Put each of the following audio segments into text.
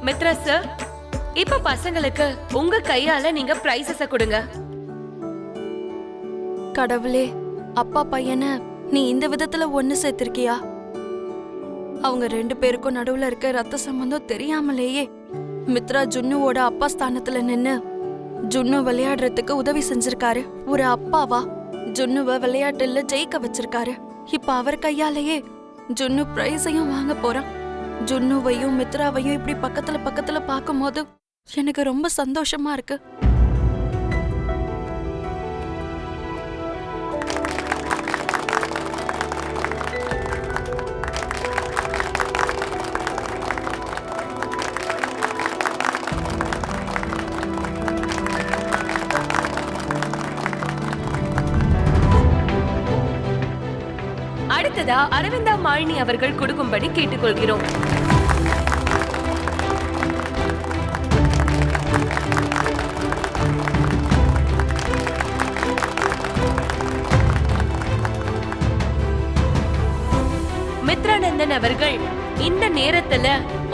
Mitra sir, இப்ப பசங்களுக்கு உங்க கையால நீங்க பிரைசஸ கொடுங்க. கடவுளே, அப்பா பையனை நீ இந்த விதத்துல ஒண்ணு சேர்த்திருக்கியா? அவங்க 2 பேருக்கும் நடுவுல இருக்க ரத்த சம்பந்தம் தெரியாமலேயே மித்ரா ஜுன்னுவோட அப்பா ஸ்தானத்துல நின்னு ஜுன்னு விளையாடுறதுக்கு உதவி செஞ்சிருக்காரு. ஒரு அப்பாவா ஜுன்னுவ விளையாட்டுல ஜெயிக்க வச்சிருக்காரு. இப்ப அவர் கையாலேயே ஜுன்னு பிரைஸையும் வாங்க போறான். ஜுன்னுவையும் மித்ராவையும் இப்படி பக்கத்துல பக்கத்துல பார்க்கும்போது எனக்கு ரொம்ப சந்தோஷமா இருக்கு. அடுத்ததா அரவிந்தா மாலினி அவர்கள் கொடுக்கும்படி கேட்டுக்கொள்கிறோம். மித்ரானந்தன் அவர்கள் இந்த நேரத்துல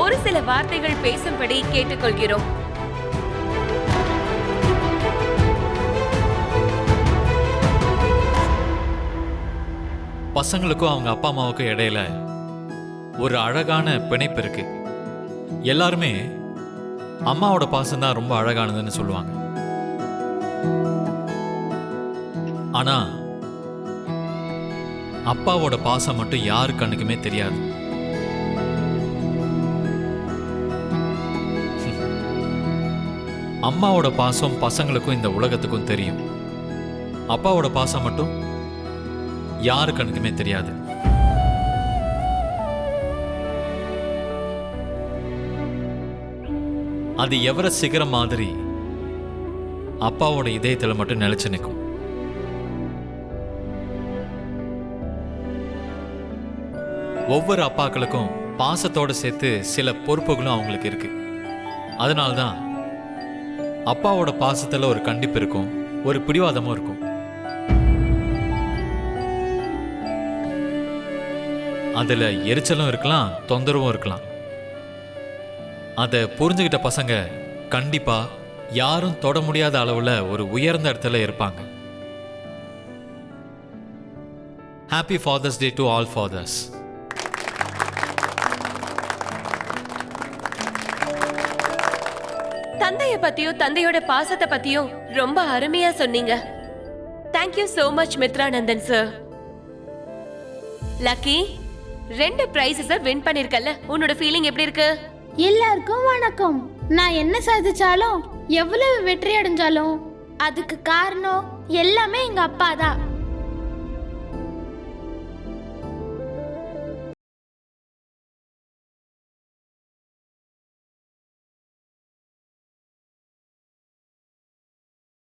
ஒரு சில வார்த்தைகள் பேசும்படி கேட்டுக்கொள்கிறோம். பசங்களுக்கும் அவங்க அப்பா அம்மாவுக்கும் இடையில ஒரு அழகான பிணைப்பு இருக்கு. எல்லாருமே அம்மாவோட பாசம் தான் ரொம்ப அழகானதுன்னு சொல்லுவாங்க. ஆனா அப்பாவோட பாசம் மட்டும் யாரு கண்ணுக்குமே தெரியாது. அம்மாவோட பாசம் பசங்களுக்கும் இந்த உலகத்துக்கும் தெரியும். அப்பாவோட பாசம் மட்டும் யாரு கண்ணுக்குமே தெரியாது. அது எவர சிகரம் மாதிரி அப்பாவோட இதயத்துல மட்டும் நிலைச்சு நிற்கும். ஒவ்வொரு அப்பாக்களுக்கும் பாசத்தோட சேர்த்து சில பொறுப்புகளும் அவங்களுக்கு இருக்கு. அதனால்தான் அப்பாவோட பாசத்துல ஒரு கண்டிப்பு இருக்கும், ஒரு பிடிவாதமும் இருக்கும். அதுல எரிச்சலும் இருக்கலாம், தொந்தரவும் இருக்கலாம். அதை புரிஞ்சுக்கிட்ட பசங்க கண்டிப்பா யாரும் தொட முடியாத அளவுல ஒரு உயர்ந்த இடத்துல இருப்பாங்க. Happy father's day to all fathers. தந்தைய பத்தியும் தந்தையோட பாசத்தை பத்தியும் ரொம்ப அருமையா சொன்னீங்க. Thank you so much Mithranandan sir. Lucky, 2 prizes win பண்ணிருக்கல, உன்னோட ஃபீலிங் எப்படி இருக்கு? எல்லாருக்கும் வணக்கம். நான் என்ன சாதிச்சாலும் எவ்வளவு வெற்றி அடைஞ்சாலும் அதுக்கு காரணம் எல்லாமே எங்க அப்பா தான்.